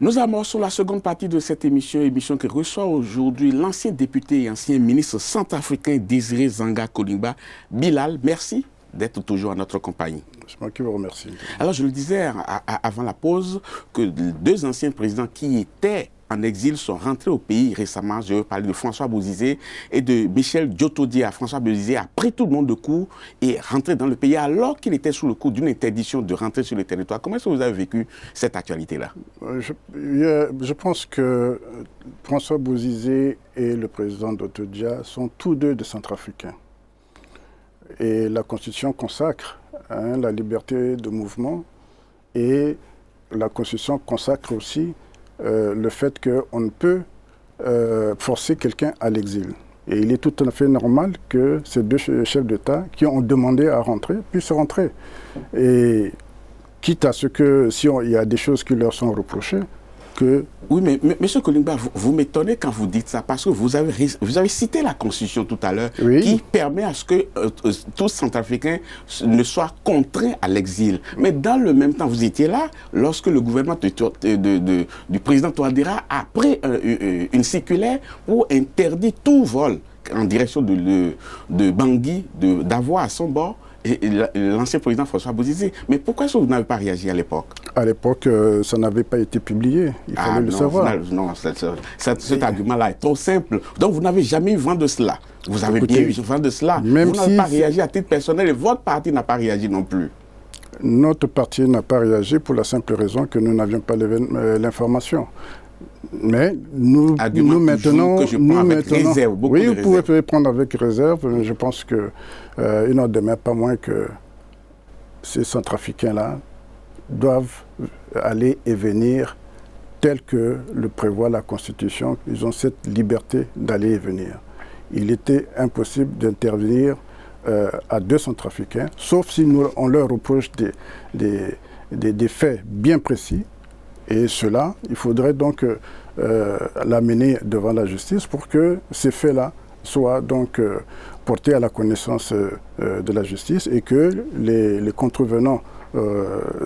Nous amorçons la seconde partie de cette émission qui reçoit aujourd'hui l'ancien député et ancien ministre centrafricain Désiré Zanga Kolingba. Bilal, merci d'être toujours à notre compagnie. C'est moi qui vous remercie. Alors je le disais avant la pause que deux anciens présidents qui étaient en exil sont rentrés au pays récemment. Je veux parler de François Bozizé et de Michel Djotodia. François Bozizé a pris tout le monde de court et est rentré dans le pays alors qu'il était sous le coup d'une interdiction de rentrer sur le territoire. Comment est-ce que vous avez vécu cette actualité-là? Je pense que François Bozizé et le président Djotodia sont tous deux des Centrafricains. Et la Constitution consacre la liberté de mouvement et la Constitution consacre aussi le fait qu'on ne peut forcer quelqu'un à l'exil. Et il est tout à fait normal que ces deux chefs d'État qui ont demandé à rentrer puissent rentrer. Et quitte à ce que, si il y a des choses qui leur sont reprochées, que... Oui, mais M. Kolingba, vous m'étonnez quand vous dites ça, parce que vous avez cité la Constitution tout à l'heure, oui, qui permet à ce que tous Centrafricains ne soient contraints à l'exil. Mais dans le même temps, vous étiez là lorsque le gouvernement du président Touadéra a pris une circulaire pour interdire tout vol en direction de Bangui, d'avoir à son bord l'ancien président François Bozizé. Mais pourquoi est-ce que vous n'avez pas réagi à l'époque? À l'époque, ça n'avait pas été publié. Il fallait le savoir. Non, cet argument-là est trop simple. Donc, vous n'avez jamais eu vent de cela. Vous avez bien eu vent de cela. Vous n'avez pas réagi à titre personnel et votre parti n'a pas réagi non plus. Notre parti n'a pas réagi pour la simple raison que nous n'avions pas l'information. Mais nous maintenant... que je prends avec réserve, beaucoup de réserve. Oui, vous pouvez prendre avec réserve. Je pense qu'il n'en demeure pas moins que ces Centrafricains-là doivent aller et venir tel que le prévoit la Constitution. Ils ont cette liberté d'aller et venir. Il était impossible d'intervenir à deux Centrafricains, sauf si on leur reproche des faits bien précis. Et cela, il faudrait donc l'amener devant la justice pour que ces faits-là soient donc portés à la connaissance de la justice et que les contrevenants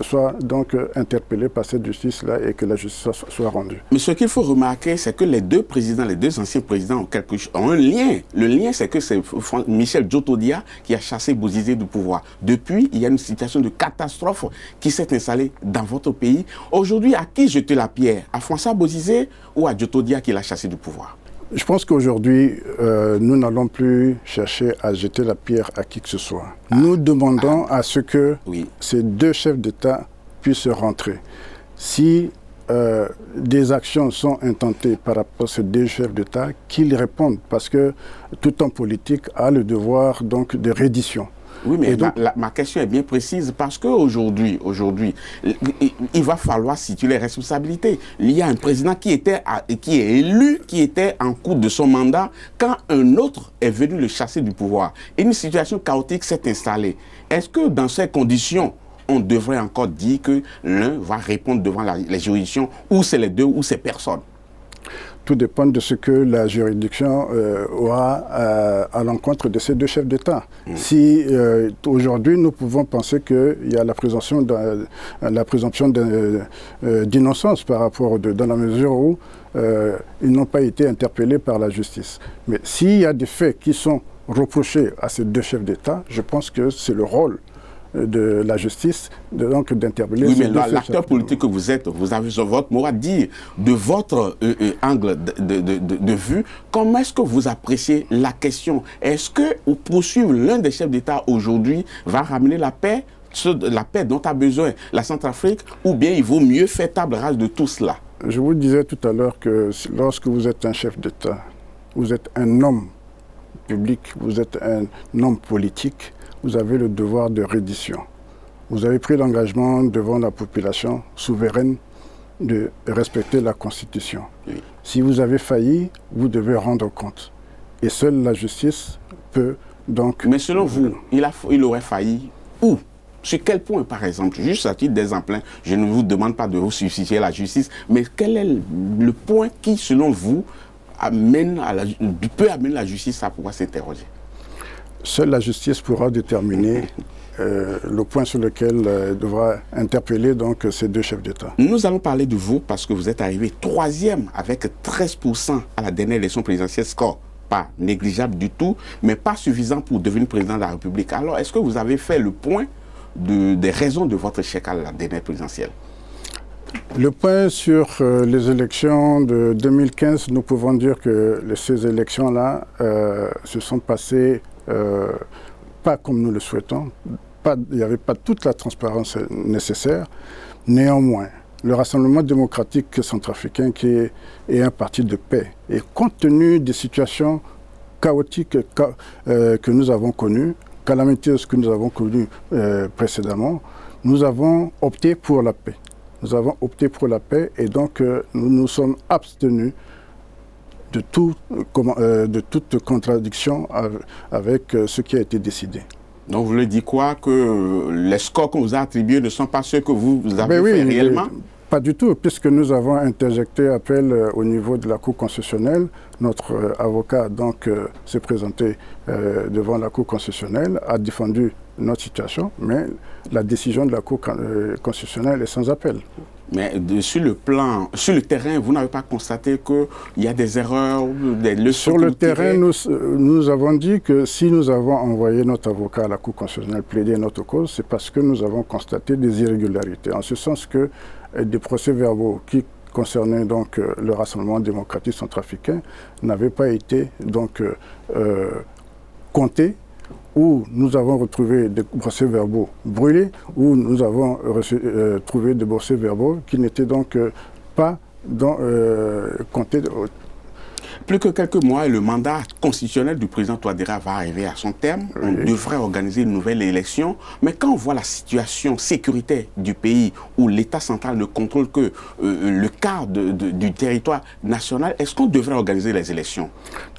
soient donc interpellés par cette justice-là et que la justice soit rendue. Mais ce qu'il faut remarquer, c'est que les deux anciens présidents ont un lien. Le lien, c'est que c'est Michel Djotodia qui a chassé Bozizé du pouvoir. Depuis, il y a une situation de catastrophe qui s'est installée dans votre pays. Aujourd'hui, à qui jeter la pierre? À François Bozizé ou à Djotodia qui l'a chassé du pouvoir? Je pense qu'aujourd'hui, nous n'allons plus chercher à jeter la pierre à qui que ce soit. Nous demandons à ce que ces deux chefs d'État puissent rentrer. Si des actions sont intentées par rapport à ces deux chefs d'État, qu'ils répondent, parce que tout homme politique a le devoir donc de reddition. Oui, mais donc, ma question est bien précise parce qu'aujourd'hui, il va falloir situer les responsabilités. Il y a un président qui est élu, qui était en cours de son mandat, quand un autre est venu le chasser du pouvoir. Et une situation chaotique s'est installée. Est-ce que dans ces conditions, on devrait encore dire que l'un va répondre devant les juridictions, ou c'est les deux, ou c'est personne? Tout dépend de ce que la juridiction aura à l'encontre de ces deux chefs d'État. Si aujourd'hui nous pouvons penser qu'il y a la présomption d'innocence par rapport dans la mesure où ils n'ont pas été interpellés par la justice. Mais s'il y a des faits qui sont reprochés à ces deux chefs d'État, je pense que c'est le rôle de la justice d'interpeller. Oui, mais l'acteur politique que vous êtes, vous avez votre mot à dire de votre angle de vue. Comment est-ce que vous appréciez la question? Est-ce que poursuivre l'un des chefs d'État aujourd'hui va ramener la paix dont a besoin la Centrafrique, ou bien il vaut mieux faire table rase de tout cela? Je vous disais tout à l'heure que lorsque vous êtes un chef d'État, vous êtes un homme public, vous êtes un homme politique, vous avez le devoir de reddition. Vous avez pris l'engagement devant la population souveraine de respecter la Constitution. Oui. Si vous avez failli, vous devez rendre compte. Et seule la justice peut donc... Mais selon vous, il aurait failli où? Sur quel point, par exemple? Juste à titre d'exemple, je ne vous demande pas de vous substituer à la justice, mais quel est le point qui, selon vous, peut amener la justice à pouvoir s'interroger? Seule la justice pourra déterminer le point sur lequel devra interpeller donc ces deux chefs d'État. Nous allons parler de vous parce que vous êtes arrivé 3e avec 13% à la dernière élection présidentielle, score pas négligeable du tout, mais pas suffisant pour devenir président de la République. Alors, est-ce que vous avez fait le point des raisons de votre échec à la dernière présidentielle? Le point sur les élections de 2015, nous pouvons dire que ces élections-là se sont passées pas comme nous le souhaitons. Il n'y avait pas toute la transparence nécessaire. Néanmoins, le Rassemblement démocratique centrafricain, qui est un parti de paix, et compte tenu des situations chaotiques que nous avons connues, calamiteuses que nous avons connues précédemment, nous avons opté pour la paix. Nous avons opté pour la paix et donc nous nous sommes abstenus de toute contradiction avec ce qui a été décidé. Donc vous le dites quoi? Que les scores qu'on vous a attribués ne sont pas ceux que vous avez fait réellement? Pas du tout, puisque nous avons interjecté appel au niveau de la Cour constitutionnelle. Notre avocat donc s'est présenté devant la Cour constitutionnelle, a défendu notre situation, mais la décision de la Cour constitutionnelle est sans appel. Mais sur le terrain, vous n'avez pas constaté qu'il y a des erreurs, des leçons? Sur le terrain, nous avons dit que si nous avons envoyé notre avocat à la Cour constitutionnelle plaider notre cause, c'est parce que nous avons constaté des irrégularités. En ce sens que des procès-verbaux qui concernaient donc le Rassemblement démocratique centrafricain n'avaient pas été donc comptés, où nous avons retrouvé des procès-verbaux brûlés, où nous avons trouvé des procès-verbaux qui n'étaient donc pas comptés. Plus que quelques mois, le mandat constitutionnel du président Touadéra va arriver à son terme. Oui. On devrait organiser une nouvelle élection. Mais quand on voit la situation sécuritaire du pays, où l'État central ne contrôle que le quart du territoire national, est-ce qu'on devrait organiser les élections?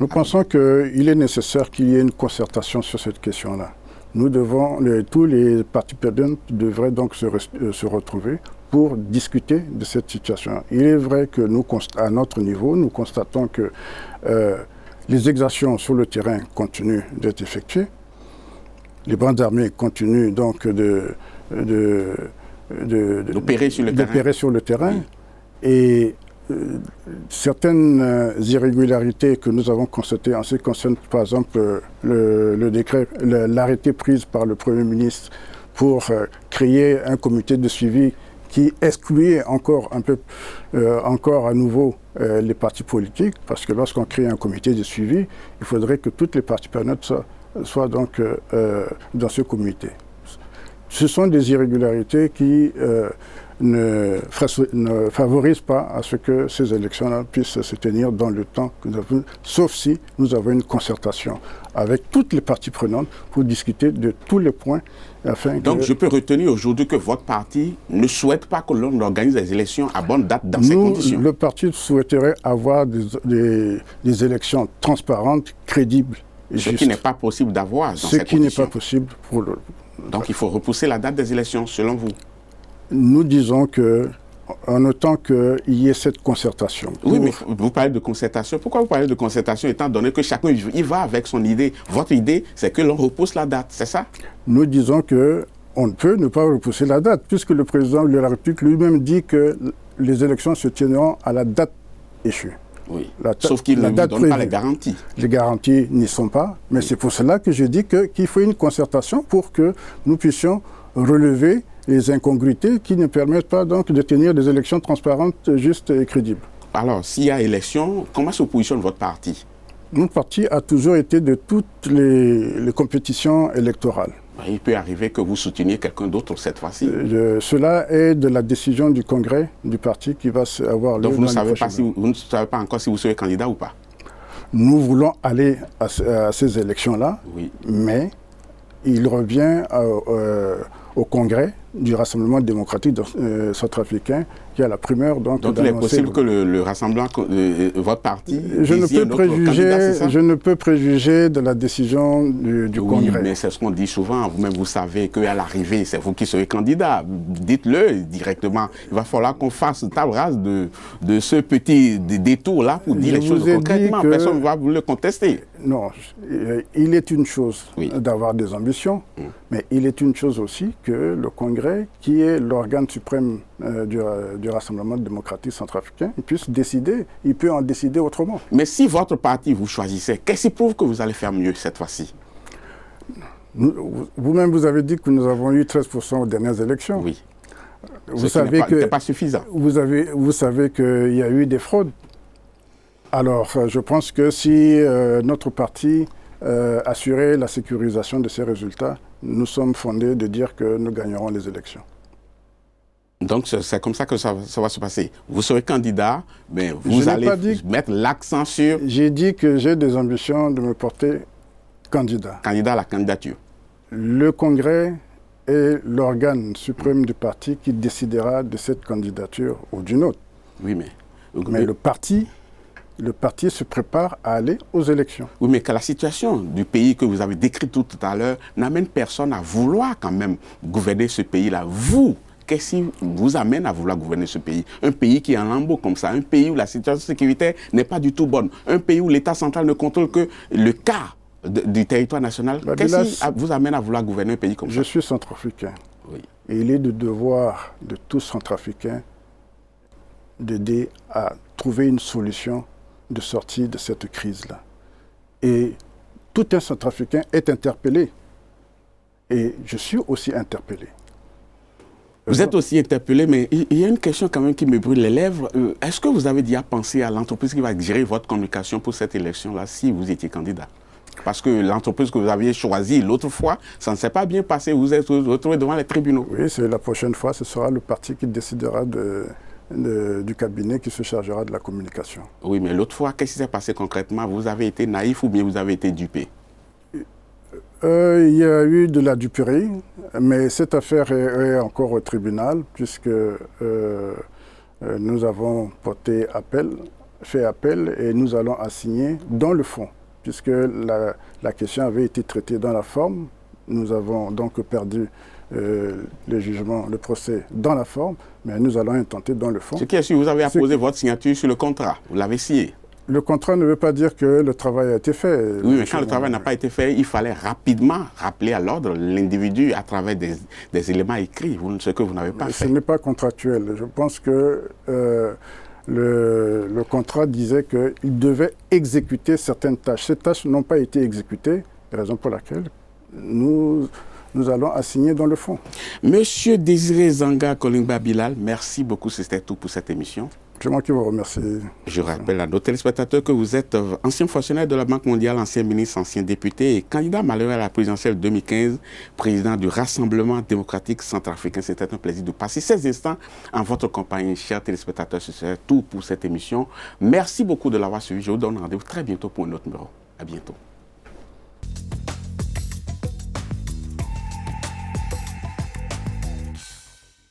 Nous pensons qu'il est nécessaire qu'il y ait une concertation sur cette question-là. Nous devons, tous les parties prenantes devraient donc se retrouver pour discuter de cette situation. Il est vrai que nous, à notre niveau, nous constatons que les exactions sur le terrain continuent d'être effectuées. Les bandes armées continuent donc d'opérer sur le terrain. Oui. Et certaines irrégularités que nous avons constatées en ce qui concerne, par exemple, l'arrêté pris par le Premier ministre pour créer un comité de suivi qui excluait encore à nouveau les partis politiques, parce que lorsqu'on crée un comité de suivi, il faudrait que toutes les parties prenantes soient donc dans ce comité. Ce sont des irrégularités qui ne favorisent pas à ce que ces élections-là puissent se tenir dans le temps que nous avons, sauf si nous avons une concertation avec toutes les parties prenantes pour discuter de tous les points. Donc je peux retenir aujourd'hui que votre parti ne souhaite pas que l'on organise les élections à bonne date dans ces conditions? Le parti souhaiterait avoir des élections transparentes, crédibles et justes. Ce qui n'est pas possible d'avoir dans ces conditions. Ce qui n'est pas possible pour le... Donc il faut repousser la date des élections, selon vous? Nous disons que, en autant qu'il y ait cette concertation. Oui, mais vous parlez de concertation. Pourquoi vous parlez de concertation étant donné que chacun y va avec son idée? Votre idée, c'est que l'on repousse la date, c'est ça? Nous disons qu'on ne peut ne pas repousser la date, puisque le président de la République lui-même dit que les élections se tiendront à la date échue. Oui, sauf qu'il ne vous donne pas les garanties. Les garanties n'y sont pas, mais oui. C'est pour cela que je dis qu'il faut une concertation pour que nous puissions relever les incongruités qui ne permettent pas donc de tenir des élections transparentes, justes et crédibles. Alors, s'il y a élection, comment se positionne votre parti? Notre parti a toujours été de toutes les compétitions électorales. Il peut arriver que vous souteniez quelqu'un d'autre cette fois-ci. Cela est de la décision du congrès du parti qui va avoir lieu. Donc vous ne savez pas encore si vous serez candidat ou pas? Nous voulons aller à ces élections-là, oui. Mais il revient au congrès du Rassemblement démocratique centrafricain qui a la primeur. Donc il est possible que le Rassemblement, votre parti, je ne peux préjuger de la décision du Congrès. Oui, mais c'est ce qu'on dit souvent. Vous-même, vous savez qu'à l'arrivée, c'est vous qui serez candidat. Dites-le directement. Il va falloir qu'on fasse table rase de ce petit détour-là pour dire les choses concrètement. Personne ne va vous le contester. Non, il est une chose d'avoir des ambitions, mais il est une chose aussi que le Congrès, qui est l'organe suprême du Rassemblement démocratique centrafricain, puisse décider, il peut en décider autrement. Mais si votre parti vous choisissez, qu'est-ce qui prouve que vous allez faire mieux cette fois-ci? Vous-même, vous avez dit que nous avons eu 13% aux dernières élections. Oui. Vous savez que n'est pas suffisant. Vous savez qu'il y a eu des fraudes. Alors, je pense que si notre parti assurait la sécurisation de ces résultats, nous sommes fondés de dire que nous gagnerons les élections. Donc, c'est comme ça que ça va se passer. Vous serez candidat, mais vous allez mettre l'accent sur... J'ai dit que j'ai des ambitions de me porter candidat. Candidat à la candidature. Le Congrès est l'organe suprême du parti qui décidera de cette candidature ou d'une autre. Oui, mais le parti se prépare à aller aux élections. Oui, mais que la situation du pays que vous avez décrit tout à l'heure n'amène personne à vouloir quand même gouverner ce pays-là. Vous, qu'est-ce qui vous amène à vouloir gouverner ce pays? Un pays qui est en lambeaux comme ça, un pays où la situation sécuritaire n'est pas du tout bonne, un pays où l'État central ne contrôle que le quart du territoire national. Qu'est-ce qui vous amène à vouloir gouverner un pays comme ça? Je suis centrafricain. Oui. Et il est du devoir de tous centrafricains d'aider à trouver une solution de sortie de cette crise-là. Et tout un centrafricain est interpellé. Et je suis aussi interpellé. Vous êtes aussi interpellé, mais il y a une question quand même qui me brûle les lèvres. Est-ce que vous avez déjà pensé à l'entreprise qui va gérer votre communication pour cette élection-là, si vous étiez candidat? Parce que l'entreprise que vous aviez choisie l'autre fois, ça ne s'est pas bien passé. Vous êtes retrouvé devant les tribunaux. Oui, c'est la prochaine fois, ce sera le parti qui décidera du cabinet qui se chargera de la communication. Oui, mais l'autre fois, qu'est-ce qui s'est passé concrètement? Vous avez été naïf ou bien vous avez été dupé? Il y a eu de la duperie, mais cette affaire est encore au tribunal, puisque nous avons fait appel et nous allons assigner dans le fond, puisque la question avait été traitée dans la forme. Nous avons donc perdu le jugement, le procès dans la forme, mais nous allons intenter dans le fond. Ce qui est sûr, vous avez apposé votre signature sur le contrat, vous l'avez signé. Le contrat ne veut pas dire que le travail a été fait. Oui, mais quand le travail n'a pas été fait, il fallait rapidement rappeler à l'ordre l'individu à travers des éléments écrits, ce que vous n'avez pas fait. Ce n'est pas contractuel. Je pense que le contrat disait qu'il devait exécuter certaines tâches. Ces tâches n'ont pas été exécutées, raison pour laquelle nous allons assigner dans le fond. Monsieur Désiré Zanga Kolingba Bilal, merci beaucoup, c'était tout pour cette émission. C'est moi qui vous remercie. Je rappelle à nos téléspectateurs que vous êtes ancien fonctionnaire de la Banque mondiale, ancien ministre, ancien député et candidat malheureux à la présidentielle 2015, président du Rassemblement démocratique centrafricain. C'était un plaisir de passer ces instants en votre compagnie, chers téléspectateurs. C'est tout pour cette émission. Merci beaucoup de l'avoir suivi. Je vous donne rendez-vous très bientôt pour un autre numéro. À bientôt.